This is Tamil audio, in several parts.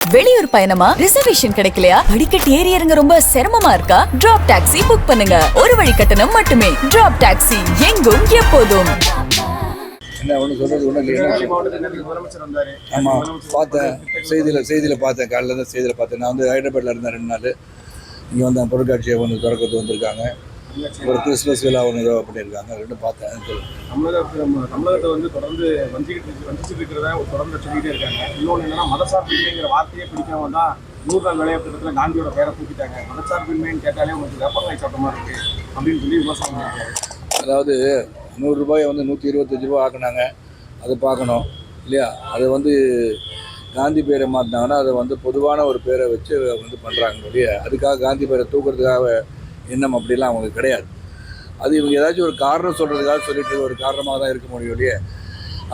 வெளியூர் பயணமா ரிசர்வேஷன் கிடைக்கலையா? படிக்கட்டு ஏறி இறங்க ரொம்ப சிரமமா இருக்கா? டிராப் டாக்ஸி புக் பண்ணுங்க. ஒரு வழி கட்டணம் மட்டுமே. டிராப் டாக்ஸி எங்கும் எப்போதும். என்ன ஒன்று சொல்கிறது ஒன்றும் இல்லை. ஆமாம், பார்த்தேன், செய்தியில் பார்த்தேன். காலையில் தான் செய்தியில் பார்த்தேன். நான் வந்து ஹைதராபாத்தில் இருந்தேன் 2 நாள். இங்கே வந்து பொருட்காட்சியை ஒன்று திறக்கிறது வந்திருக்காங்க. ஒரு கிறிஸ்மஸ் விழா ஒன்று ஏதோ பண்ணியிருக்காங்க. ரெண்டும் பார்த்தேன். தமிழகத்தை வந்து தொடர்ந்து வஞ்சிச்சுட்டு இருக்கிறதா தொடர்ந்து சொல்லிக்கிட்டே இருக்காங்க. இன்னொன்று என்னன்னா, மதசார்பின்மைங்கிற வார்த்தையே பிடிக்காம தான் 100 நாள் வேலைவாய்ப்பு திட்டத்தில் காந்தியோட பேரை தூக்கிட்டாங்க. மதசார்பின்மைன்னு கேட்டாலே உங்களுக்கு வேப்பங்காய் சாப்பிட்டமா இருக்கு அப்படின்னு சொல்லி விமர்சனம் பண்ணியிருக்காரு. அதாவது 100 ரூபாயை வந்து 125 ரூபா ஆக்குனாங்க. அதை பார்க்கணும் இல்லையா? அதை வந்து காந்தி பேரை மாற்றினாங்கன்னா அதை வந்து பொதுவான ஒரு பேரை வச்சு வந்து பண்ணுறாங்க இல்லையா? அதுக்காக காந்தி பேரை தூக்குறதுக்காக எண்ணம் அப்படிலாம் அவங்களுக்கு கிடையாது. அது இவங்க ஏதாச்சும் ஒரு காரணம் சொல்கிறதுக்காக சொல்லிட்டு ஒரு காரணமாக தான் இருக்க முடியும் இல்லையா?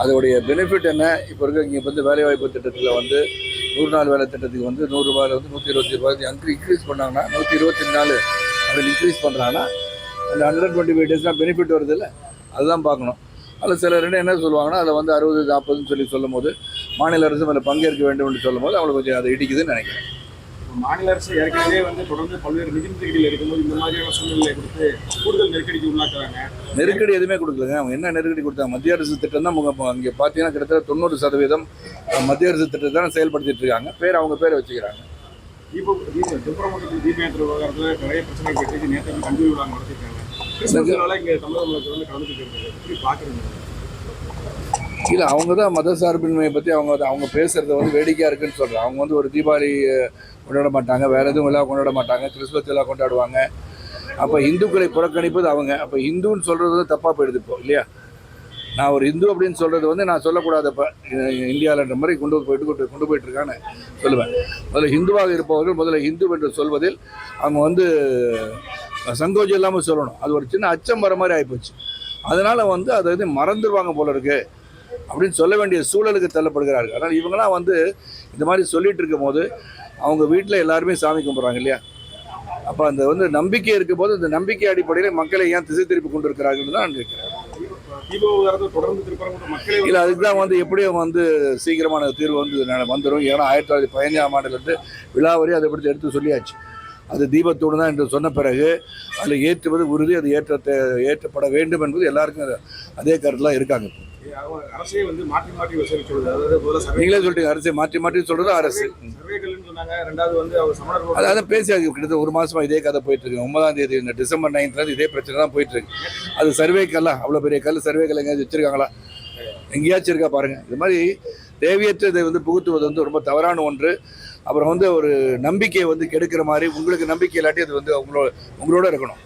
அதோடைய பெனிஃபிட் என்ன? இப்போ இருக்க இங்கே வந்து வேலைவாய்ப்பு திட்டத்தில் வந்து 100 நாள் வேலை திட்டத்துக்கு வந்து 100 ரூபாயில் வந்து 125 ரூபாய் இன்க்ரீஸ் பண்ணாங்கன்னா 124 அதில் இன்க்ரீஸ் பண்ணுறாங்கன்னா அந்த 125 டேஸ்லாம் பெனிஃபிட் வருது இல்லை? அதுதான் பார்க்கணும். அதில் சிலர் என்ன சொல்லுவாங்கன்னா அதில் வந்து 60, 40ன்னு சொல்லும் போது மாநில அரசு அதில் பங்கேற்க வேண்டும் என்று சொல்லும் போது அவங்களுக்கு கொஞ்சம் அதை இடிக்குதுன்னு நினைக்கிறேன். மாநில அரசு ஏற்கனவே வந்து தொடர்ந்து பல்வேறு நிதி நெருக்கடியில் இருக்கும்போது இந்த மாதிரியான சூழ்நிலையை கொடுத்து கூடுதல் நெருக்கடிக்கு உள்ளாக்குறாங்க. நெருக்கடி எதுவுமே கொடுக்கலங்க. அவங்க என்ன நெருக்கடி கொடுத்தாங்க? மத்திய அரசு திட்டம் தான் அங்கே பார்த்தீங்கன்னா கிட்டத்தட்ட 90% மத்திய அரசு திட்டத்தை தான் செயல்படுத்திட்டு இருக்காங்க. அவங்க பேரை வச்சுக்கிறாங்க. திருப்பரங்குன்றத்தில் தீபயாத்திரை விவகாரத்தில் நிறைய பிரச்சனை கேட்டு நேற்று கல்வி விழா நடத்திருக்காங்க. கிறிஸ்துவனால இங்கே தமிழகத்தில் வந்து கலந்துட்டு இருக்காங்க. எப்படி பார்க்குறீங்க? இல்லை, அவங்க தான் மத சார்பின்மையை பற்றி அவங்க பேசுகிறத வந்து வேடிக்கையாக இருக்குன்னு சொல்கிறாங்க. அவங்க வந்து ஒரு தீபாவளி கொண்டாட மாட்டாங்க, வேறு எதுவும் விழா கொண்டாட மாட்டாங்க, கிறிஸ்துமஸ் விழா கொண்டாடுவாங்க. அப்போ இந்துக்களை புறக்கணிப்பது அவங்க. அப்போ இந்துன்னு சொல்கிறது வந்து தப்பாக போயிடுது இப்போ இல்லையா? நான் ஒரு இந்து அப்படின்னு சொல்கிறது வந்து நான் சொல்லக்கூடாதப்போ இந்தியாவில்ன்ற மாதிரி கொண்டு போயிட்டுருக்கான்னு சொல்லுவேன். முதல்ல ஹிந்துவாக இருப்பவர்கள் முதல்ல ஹிந்து என்று சொல்வதில் அவங்க வந்து சங்கோஜம் இல்லாமல் சொல்லணும். அது ஒரு சின்ன அச்சம் வர மாதிரி ஆகிப்போச்சு. அதனால் வந்து அதை வந்து மறந்துடுவாங்க போல இருக்குது அப்படின்னு சொல்ல வேண்டிய சூழலுக்கு தள்ளப்படுகிறார்கள். அதனால் இவங்களாம் வந்து இந்த மாதிரி சொல்லிகிட்டு இருக்கும் போது அவங்க வீட்டில் எல்லாருமே சாமி கும்பிட்றாங்க இல்லையா? அப்போ அந்த வந்து நம்பிக்கை இருக்கும் போது அந்த நம்பிக்கை அடிப்படையில் மக்களை ஏன் திசை திருப்பி கொண்டு இருக்கிறார்கள் தான் நான் கேட்குறேன். இல்லை, அதுக்கு தான் வந்து எப்படியும் வந்து சீக்கிரமான தீர்வு வந்து வந்துடும். ஏன்னா 1915ஆம் ஆண்டுலேருந்து விழாவரி அதை பற்றி எடுத்து சொல்லியாச்சு. அது தீபத்தோடு தான் என்று சொன்ன பிறகு அதில் ஏற்றுவது உறுதி. அது ஏற்றப்பட வேண்டும் என்பது எல்லாருக்கும் அதே கருத்துலாம் இருக்காங்க. அரசே வந்து மாற்றி மாற்றி சொல்றது. நீங்களே சொல்லிட்டீங்க, அரசை மாற்றி மாற்றி சொல்றது அரசு. அதாவது பேசி கிட்டத்தட்ட 1 மாசமா இதே கதை போயிட்டு இருக்கு. 9ஆம் தேதி இந்த டிசம்பர் 9th இதே பிரச்சனை தான் போயிட்டு இருக்கு. அது சர்வேக்கெல்லாம் அவ்வளோ பெரிய சர்வேக்கள் எங்கேயாச்சும் வச்சிருக்காங்களா? எங்கேயாச்சும் இருக்கா பாருங்க. இது மாதிரி தேவையற்றதை வந்து புகுத்துவது வந்து ரொம்ப தவறான ஒன்று. அப்புறம் வந்து ஒரு நம்பிக்கையை வந்து கெடுக்கிற மாதிரி உங்களுக்கு நம்பிக்கை இல்லாட்டி அது வந்து உங்களோட இருக்கணும்.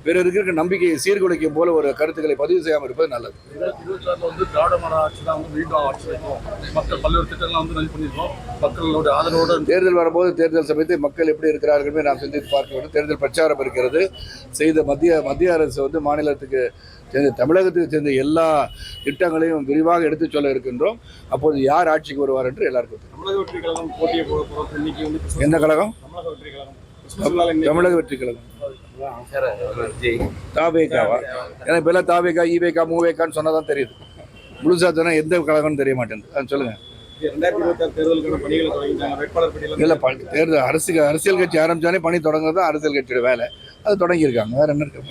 பிறருக்கு இருக்க நம்பிக்கையை சீர்குலைக்கும் போல ஒரு கருத்துக்களை பதிவு செய்யாமல் இருப்பது நல்லது. 2024 வந்து திராவிட மாடல் ஆட்சி தான் வந்து மீண்டும் ஆட்சி வைக்கும். மக்கள் பல்வேறு திட்டங்கள்லாம் வந்து ரன் பண்ணியிருக்கோம். மக்களோட ஆதரவோடு தேர்தல் வரும்போது தேர்தல் சமயத்தை மக்கள் எப்படி இருக்கிறார்கள் நாம் சிந்தித்து பார்க்க வேண்டும். தேர்தல் பிரச்சாரம் இருக்கிறது. செய்த மத்திய அரசு வந்து மாநிலத்துக்கு சேர்ந்த தமிழகத்துக்கு சேர்ந்த எல்லா திட்டங்களையும் விரிவாக எடுத்துச் சொல்ல இருக்கின்றோம். அப்போது யார் ஆட்சிக்கு வருவார் என்று எல்லாருக்கும் தமிழக வெற்றி கழகம் போட்டியை போட எந்த கழகம்? தமிழக வெற்றி கழகம். தாவேகாவா? ஏன்னா இப்போ எல்லாம் தாவேகா, ஈவேகா, மூவேகான்னு சொன்னதான் தெரியுது. முழுசா தானே எந்த கழகம்னு தெரிய மாட்டேங்குது. சொல்லுங்க. 2026 தேர்தலுக்கான பணிகளை தொடங்கிட்டாங்க. வேட்பாளர் பட்டியல் இல்லை, தேர்தல் அரசியல் கட்சி ஆரம்பிச்சாலே பணி தொடங்குறது தான் அரசியல் கட்சியோட வேலை. அது தொடங்கியிருக்காங்க. வேற என்ன இருக்கு?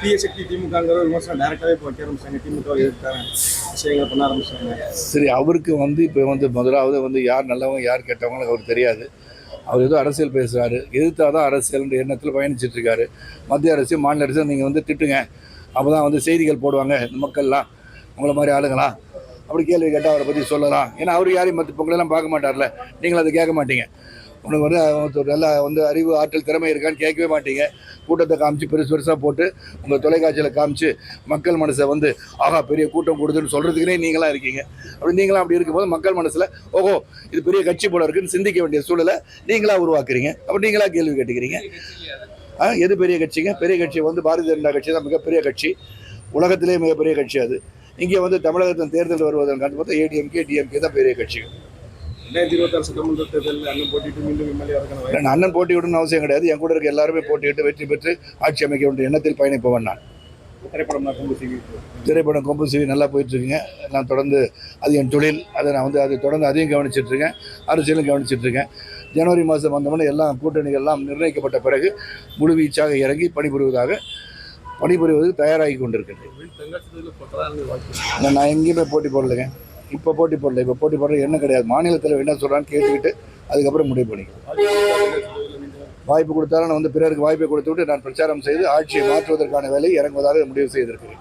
தீய சக்தி திமுகங்கிற விமர்சனம் டைரக்டாகவே இப்போ வைக்க ஆரம்பிச்சாங்க. திமுக எதிர்த்தாங்க, விஷயங்களை பண்ண ஆரம்பிச்சாங்க. சரி, அவருக்கு வந்து இப்போ வந்து முதலாவது வந்து யார் நல்லவங்க யார் கெட்டவங்க அவருக்கு தெரியாது. அவர் ஏதோ அரசியல் பேசுகிறாரு. எதிர்த்தாதான் அரசியல்ன்ற எண்ணத்தில் பயணிச்சிட்ருக்காரு. மத்திய அரசு மாநில அரசு நீங்கள் வந்து திட்டுங்க, அப்போ தான் வந்து செய்திகள் போடுவாங்க. இந்த மக்கள்லாம் உங்களை மாதிரி ஆளுங்களாம் அப்படி கேள்வி கேட்டால் அவரை பற்றி சொல்லலாம். ஏன்னா அவர் யாரையும் மற்ற பொங்கலெல்லாம் பார்க்க மாட்டார்ல. நீங்களும் அதை கேட்க மாட்டீங்க. உனக்கு வந்து நல்லா வந்து அறிவு ஆற்றல் திறமை இருக்கான்னு கேட்கவே மாட்டீங்க. கூட்டத்தை காமிச்சு பெருசாக போட்டு உங்கள் தொலைக்காட்சியில் காமிச்சு மக்கள் மனசை வந்து ஆகா பெரிய கூட்டம் கொடுதுன்னு சொல்கிறதுக்குனே நீங்களாம் இருக்கீங்க. அப்படி இருக்கும்போது மக்கள் மனசில் ஓஹோ இது பெரிய கட்சி போல இருக்குன்னு சிந்திக்க வேண்டிய சூழலை நீங்களாக உருவாக்குறீங்க. அப்படி நீங்களாக கேள்வி கேட்டுக்கிறீங்க. எது பெரிய கட்சிங்க? பெரிய கட்சி வந்து பாரதிய ஜனதா கட்சி தான் மிகப்பெரிய கட்சி. உலகத்திலே மிகப்பெரிய கட்சி அது. இங்கே வந்து தமிழகத்தின் தேர்தல் வருவதற்கு பார்த்தா ஏடிஎம்கே டிஎம்கே தான் பெரிய கட்சிகள். 2026 சட்டமன்ற தேர்தலில் அண்ணன் போட்டிட்டு மீண்டும் எம்எல்ஏ இருக்கான அண்ணன் போட்டியிடணும்னு அவசியம் கிடையாது. என் கூட இருக்க எல்லாருமே போட்டியிட்டு வெற்றி பெற்று ஆட்சி அமைக்க வேண்டிய எண்ணத்தில் பயணிப்பவன் நான். திரைப்படம் கொண்டு செய்வி திரைப்படம் கொம்பு சிவி நல்லா போயிட்டுருக்குங்க. நான் தொடர்ந்து அது என் தொழில், அதை நான் வந்து அதை தொடர்ந்து அதையும் கவனிச்சிட்ருக்கேன், அரசியலும் கவனிச்சிட்ருக்கேன். ஜனவரி மாதம் வந்தோம்னா எல்லாம் கூட்டணிகள்லாம் நிர்ணயிக்கப்பட்ட பிறகு முழுவீச்சாக இறங்கி பணிபுரிவதற்கு தயாராகி கொண்டிருக்கிறேன். நான் எங்கேயுமே போட்டி போடலைங்க. இப்போ போட்டி போடல. இப்போ போட்டி போடுறது என்ன கிடையாது. மாநிலத்தில் என்ன சொல்கிறான்னு கேட்டுக்கிட்டு அதுக்கப்புறம் முடிவு பண்ணிக்கலாம். வாய்ப்பு கொடுத்தாலும் நான் வந்து பிறருக்கு வாய்ப்பை கொடுத்து விட்டு நான் பிரச்சாரம் செய்து ஆட்சியை மாற்றுவதற்கான வேலையை இறங்குவதாக முடிவு செய்திருக்கிறேன்.